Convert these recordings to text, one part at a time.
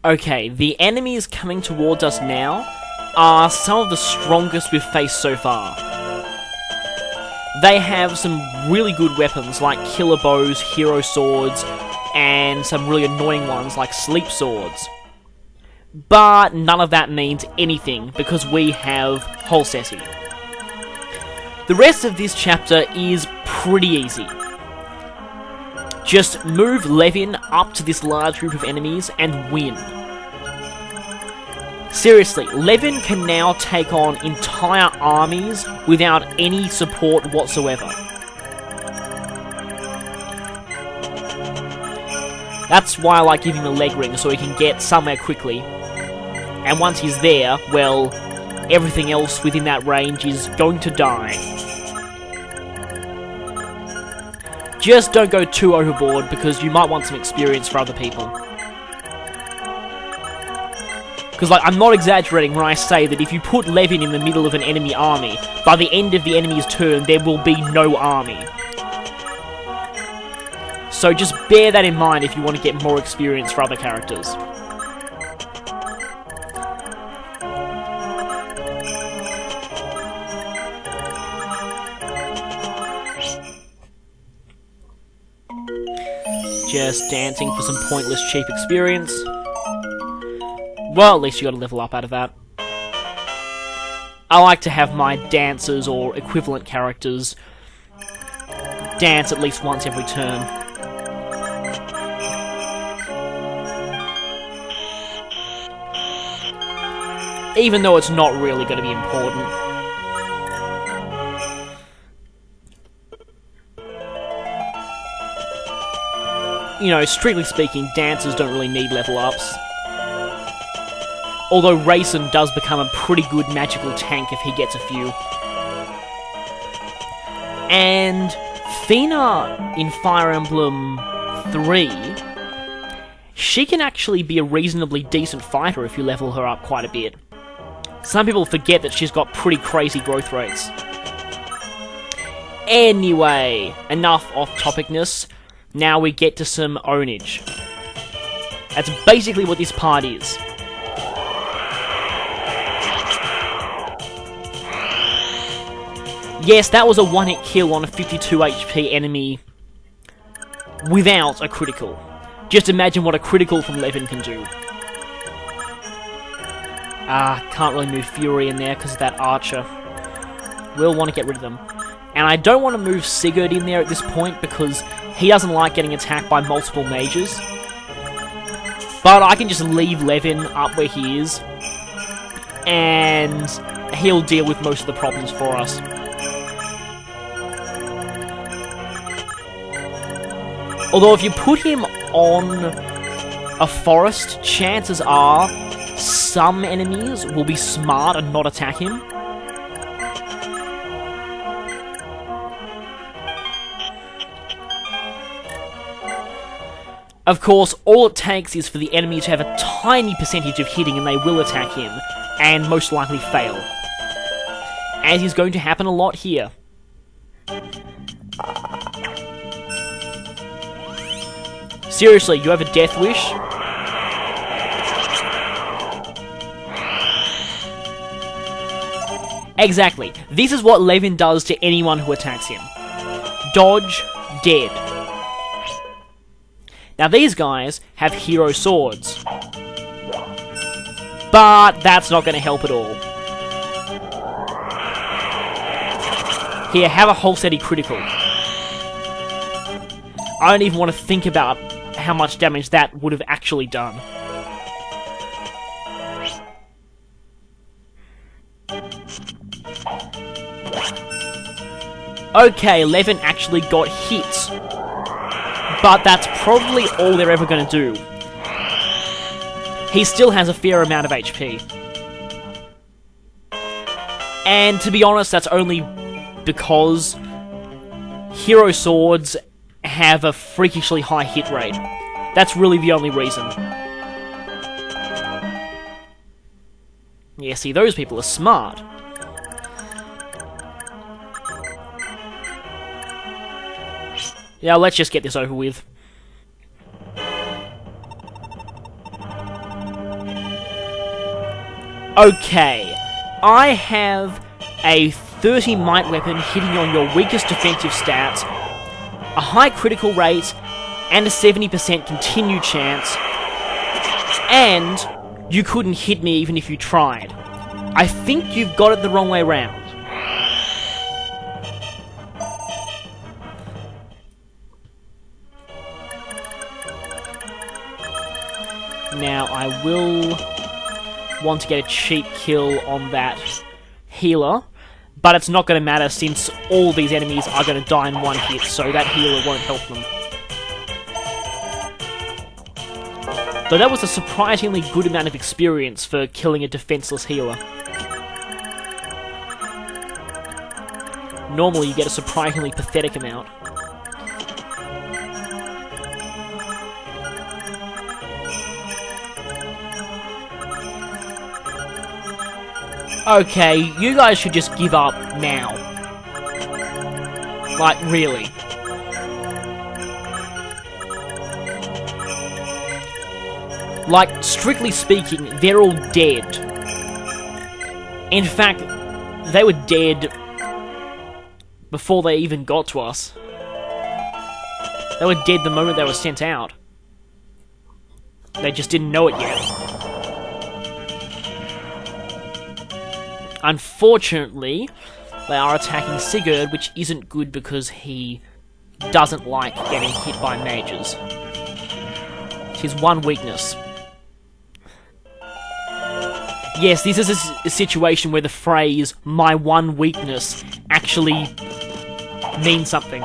Okay, the enemies coming towards us now are some of the strongest we've faced so far. They have some really good weapons like killer bows, hero swords, and some really annoying ones like sleep swords. But none of that means anything because we have Holsesi. The rest of this chapter is pretty easy. Just move Levin up to this large group of enemies and win. Seriously, Levin can now take on entire armies without any support whatsoever. That's why I like giving him a leg ring, so he can get somewhere quickly. And once he's there, well, everything else within that range is going to die. Just don't go too overboard, because you might want some experience for other people. Because, like, I'm not exaggerating when I say that if you put Levin in the middle of an enemy army, by the end of the enemy's turn, there will be no army. So just bear that in mind if you want to get more experience for other characters. Just dancing for some pointless cheap experience. Well, at least you got a level up out of that. I like to have my dancers or equivalent characters dance at least once every turn. Even though it's not really going to be important. You know, strictly speaking, dancers don't really need level ups. Although Rayson does become a pretty good magical tank if he gets a few. And Fina in Fire Emblem 3, she can actually be a reasonably decent fighter if you level her up quite a bit. Some people forget that she's got pretty crazy growth rates. Anyway, enough off-topicness. Now we get to some ownage. That's basically what this part is. Yes, that was a one-hit kill on a 52 HP enemy without a critical. Just imagine what a critical from Levin can do. Can't really move Fury in there because of that Archer. We'll want to get rid of them. And I don't want to move Sigurd in there at this point because he doesn't like getting attacked by multiple mages. But I can just leave Levin up where he is, and he'll deal with most of the problems for us. Although if you put him on a forest, chances are some enemies will be smart and not attack him. Of course, all it takes is for the enemy to have a tiny percentage of hitting and they will attack him, and most likely fail. As is going to happen a lot here. Seriously, you have a death wish? Exactly. This is what Levin does to anyone who attacks him. Dodge, dead. Now these guys have hero swords. But that's not going to help at all. Here, have a Holseti critical. I don't even want to think about how much damage that would have actually done. Okay, Levin actually got hit. But that's probably all they're ever going to do. He still has a fair amount of HP. And to be honest, that's only because hero swords have a freakishly high hit rate. That's really the only reason. Yeah, see, those people are smart. Yeah, let's just get this over with. Okay, I have a 30 might weapon hitting on your weakest defensive stats, a high critical rate, and a 70% continued chance, and you couldn't hit me even if you tried. I think you've got it the wrong way round. Now, I will want to get a cheap kill on that healer, but it's not going to matter since all these enemies are going to die in one hit, so that healer won't help them. Though that was a surprisingly good amount of experience for killing a defenseless healer. Normally you get a surprisingly pathetic amount. Okay, you guys should just give up now. Like, really. Like, strictly speaking, they're all dead. In fact, they were dead before they even got to us. They were dead the moment they were sent out. They just didn't know it yet. Unfortunately, they are attacking Sigurd, which isn't good because he doesn't like getting hit by mages. It's his one weakness. Yes, this is a situation where the phrase, "my one weakness," actually means something.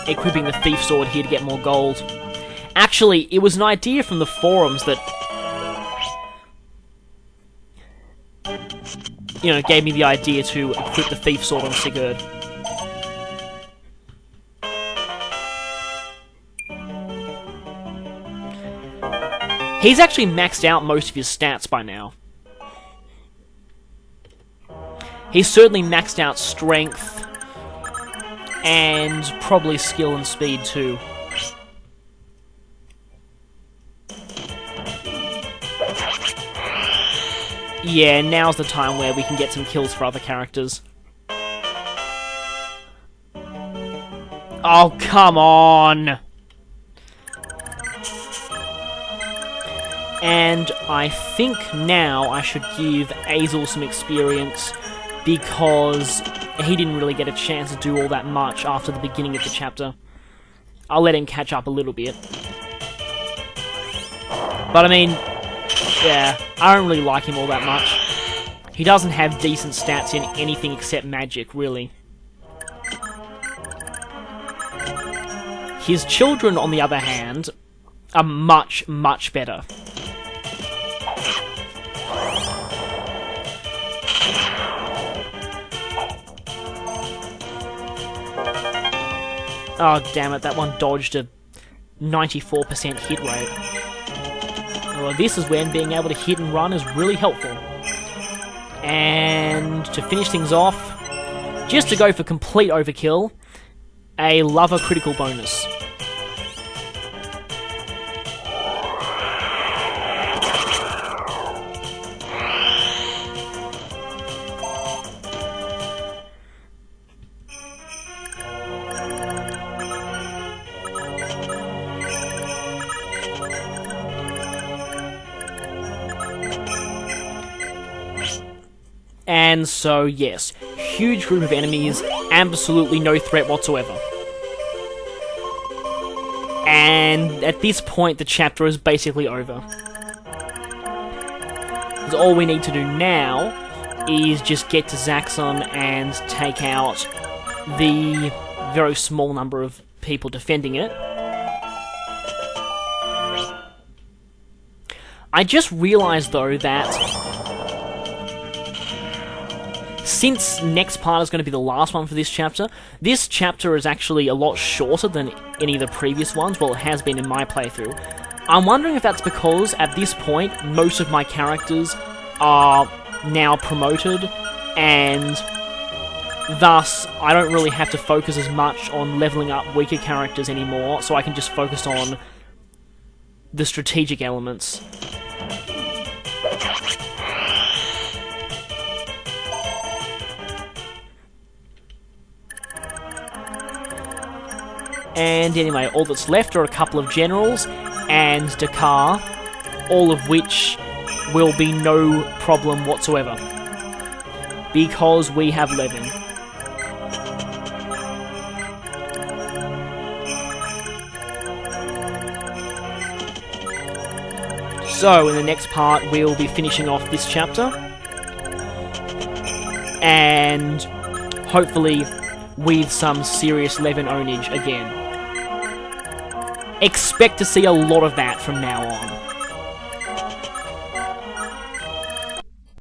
Equipping the Thief Sword here to get more gold. Actually, it was an idea from the forums that, you know, gave me the idea to equip the Thief Sword on Sigurd. He's actually maxed out most of his stats by now. He's certainly maxed out strength, and probably skill and speed too. Yeah, now's the time where we can get some kills for other characters. Oh, come on! And I think now I should give Azel some experience, because he didn't really get a chance to do all that much after the beginning of the chapter. I'll let him catch up a little bit. But I mean, yeah, I don't really like him all that much. He doesn't have decent stats in anything except magic, really. His children, on the other hand, are much, much better. Oh, damn it, that one dodged a 94% hit rate. Well, this is when being able to hit and run is really helpful. And to finish things off, just to go for complete overkill, a lover critical bonus. And so, yes, huge group of enemies, absolutely no threat whatsoever. And at this point, the chapter is basically over. Because all we need to do now is just get to Zaxxon and take out the very small number of people defending it. I just realised, though, that since next part is going to be the last one for this chapter is actually a lot shorter than any of the previous ones. Well, it has been in my playthrough. I'm wondering if that's because, at this point, most of my characters are now promoted, and thus, I don't really have to focus as much on leveling up weaker characters anymore, so I can just focus on the strategic elements. And anyway, all that's left are a couple of generals and Dakar, all of which will be no problem whatsoever. Because we have Levin. So, in the next part, we'll be finishing off this chapter. And hopefully with some serious Levin ownage again. Expect to see a lot of that from now on.